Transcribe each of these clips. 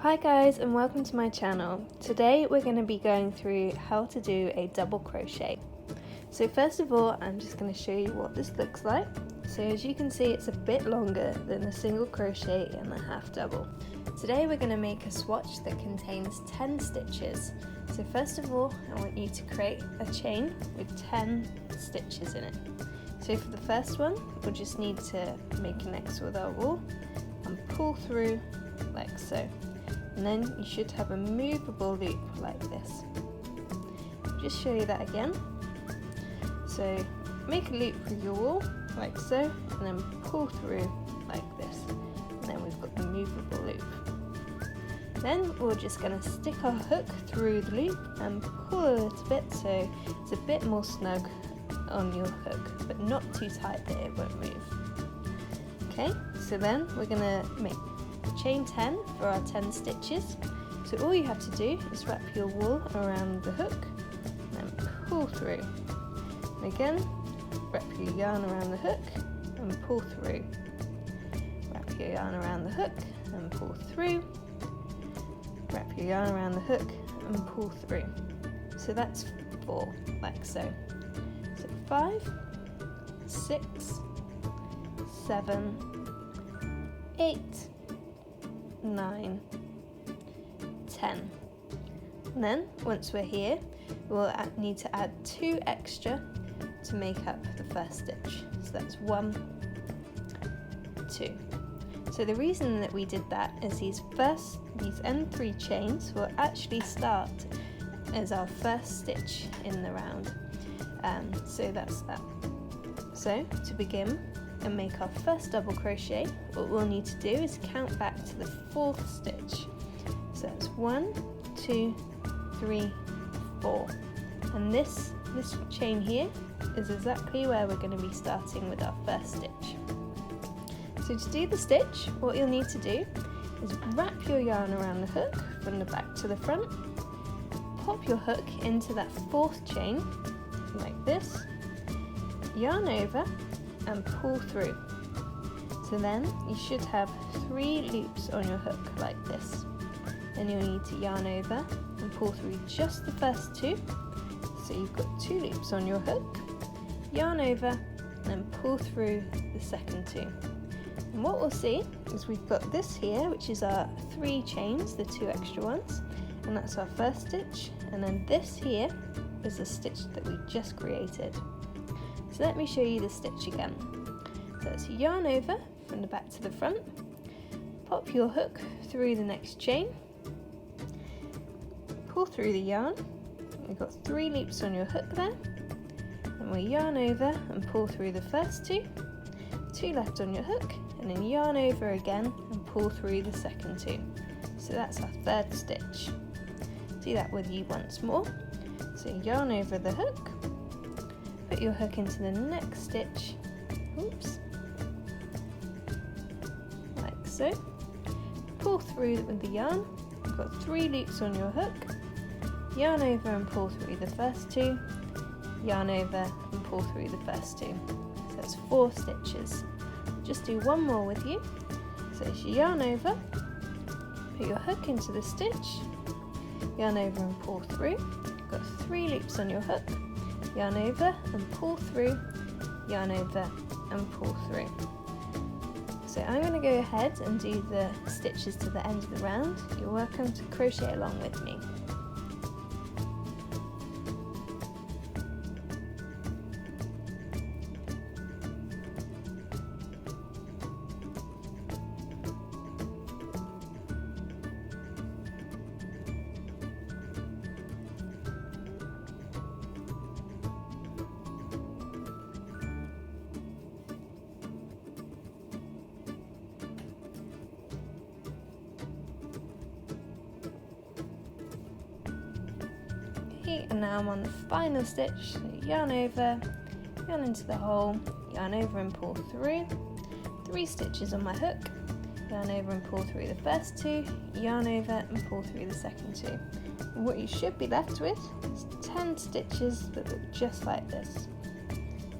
Hi guys, and welcome to my channel. Today we're going to be going through how to do a double crochet. So first of all, I'm just going to show you what this looks like. So as you can see, it's a bit longer than a single crochet and a half double. Today we're going to make a swatch that contains 10 stitches. So first of all, I want you to create a chain with 10 stitches in it. So for the first one, we'll just need to make an X with our wool and pull through like so. And then you should have a movable loop like this. I'll just show you that again. So make a loop with your wool like so, and then pull through like this. And then we've got the movable loop. Then we're just going to stick our hook through the loop and pull a little bit so it's a bit more snug on your hook, but not too tight that it won't move. Okay, so then we're going to make chain 10 for our 10 stitches. So all you have to do is wrap your wool around the hook and pull through. And again, wrap your yarn around the hook and pull through. Wrap your yarn around the hook and pull through. Wrap your yarn around the hook and pull through. So that's 4, like so. So 5, 6, 7, 8, 9, 10. And then once we're here, we'll need to add 2 extra to make up the first stitch. So that's 1, 2. So the reason that we did that is these end 3 chains will actually start as our first stitch in the round. So that's that. So to begin and make our first double crochet, what we'll need to do is count back to the 4th stitch. So that's 1, 2, 3, 4. And this chain here is exactly where we're going to be starting with our first stitch. So to do the stitch, what you'll need to do is wrap your yarn around the hook from the back to the front, pop your hook into that 4th chain like this, yarn over and pull through. So then you should have 3 loops on your hook like this. Then you'll need to yarn over and pull through just the first 2. So you've got 2 loops on your hook, yarn over and then pull through the second 2. And what we'll see is we've got this here, which is our 3 chains, the 2 extra ones, and that's our first stitch, and then this here is the stitch that we just created. So let me show you the stitch again. So it's yarn over from the back to the front, pop your hook through the next chain, pull through the yarn, we've got 3 loops on your hook there, and we'll yarn over and pull through the first 2, 2 left on your hook, and then yarn over again and pull through the second 2. So that's our 3rd stitch. Do that with you once more. So yarn over the hook, put your hook into the next stitch, oops, like so, pull through with the yarn, you've got 3 loops on your hook, yarn over and pull through the first 2, yarn over and pull through the first 2. So that's 4 stitches. Just do one more with you. So it's yarn over, put your hook into the stitch, yarn over and pull through, you've got 3 loops on your hook, yarn over and pull through, yarn over and pull through. So I'm going to go ahead and do the stitches to the end of the round. You're welcome to crochet along with me. And now I'm on the final stitch, so yarn over, yarn into the hole, yarn over and pull through, 3 stitches on my hook, yarn over and pull through the first 2, yarn over and pull through the second 2. And what you should be left with is 10 stitches that look just like this.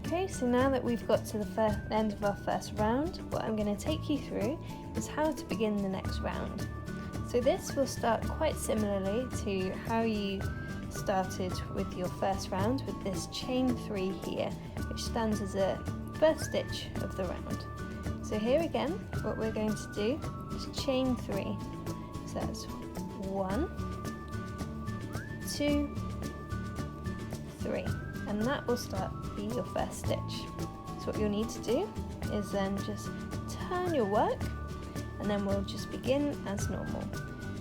Okay, so now that we've got to the end of our first round, what I'm going to take you through is how to begin the next round. So this will start quite similarly to how you started with your first round, with this chain 3 here, which stands as a first stitch of the round. So here again, what we're going to do is chain 3. So that's 1, 2, 3, and that will be your first stitch. So what you'll need to do is then just turn your work, and then we'll just begin as normal.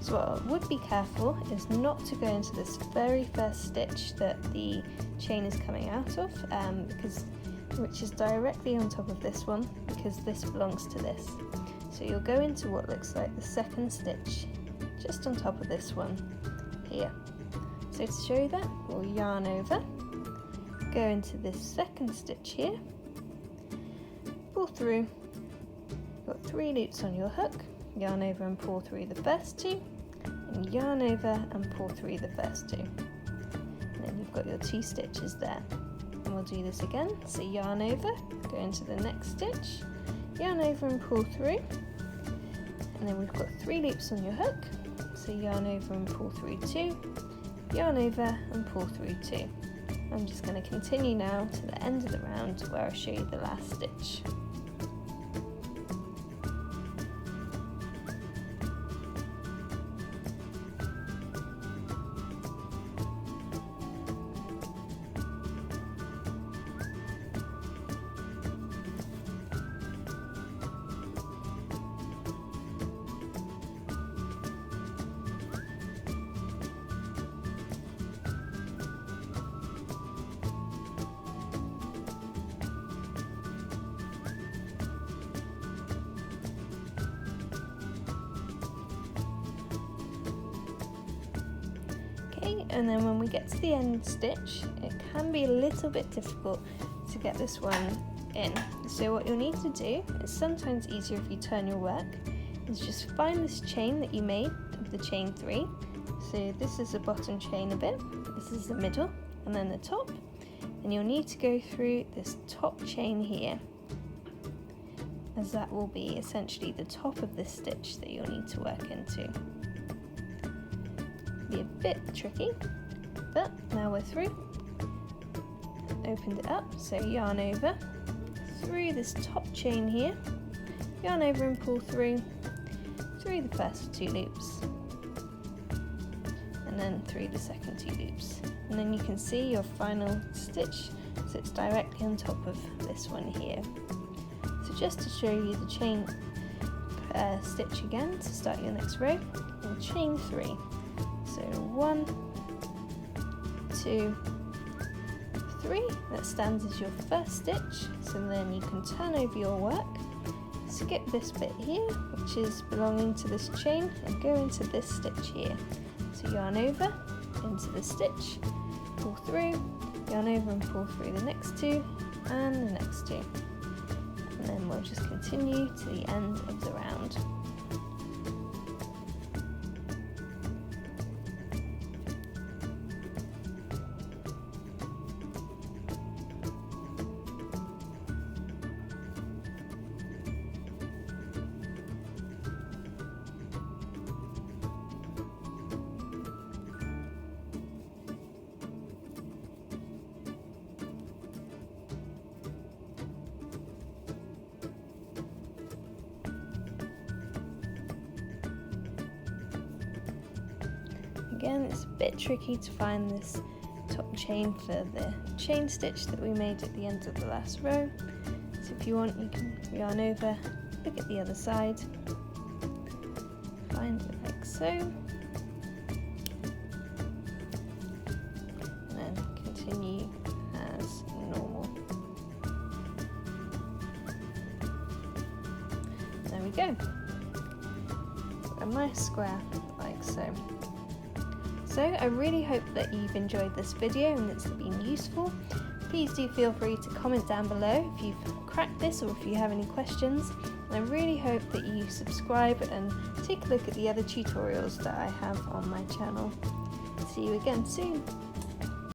So what I would be careful is not to go into this very first stitch that the chain is coming out of, which is directly on top of this one, because this belongs to this. So you'll go into what looks like the second stitch just on top of this one here. So to show you that, we'll yarn over, go into this second stitch here, pull through, got 3 loops on your hook, yarn over and pull through the first 2, and yarn over and pull through the first 2. And then you've got your 2 stitches there. And we'll do this again, so yarn over, go into the next stitch, yarn over and pull through, and then we've got 3 loops on your hook, so yarn over and pull through 2, yarn over and pull through 2. I'm just going to continue now to the end of the round where I'll show you the last stitch. And then when we get to the end stitch, it can be a little bit difficult to get this one in. So what you'll need to do, is sometimes easier if you turn your work, is just find this chain that you made of the chain 3. So this is the bottom chain a bit, this is the middle, and then the top. And you'll need to go through this top chain here, as that will be essentially the top of this stitch that you'll need to work into. Be a bit tricky, but now we're through. Opened it up, so yarn over through this top chain here, yarn over and pull through the first 2 loops, and then through the second 2 loops, and then you can see your final stitch sits directly on top of this one here. So just to show you the chain stitch again to start your next row, we'll chain 3. So 1, 2, 3, that stands as your first stitch. So then you can turn over your work, skip this bit here, which is belonging to this chain, and go into this stitch here. So yarn over, into the stitch, pull through, yarn over and pull through the next 2, and the next 2. And then we'll just continue to the end of the round. Again, it's a bit tricky to find this top chain for the chain stitch that we made at the end of the last row. So if you want, you can yarn over, look at the other side, find it like so, and then continue as normal. There we go. A nice square like so. So I really hope that you've enjoyed this video and it's been useful. Please do feel free to comment down below if you've cracked this or if you have any questions. And I really hope that you subscribe and take a look at the other tutorials that I have on my channel. See you again soon.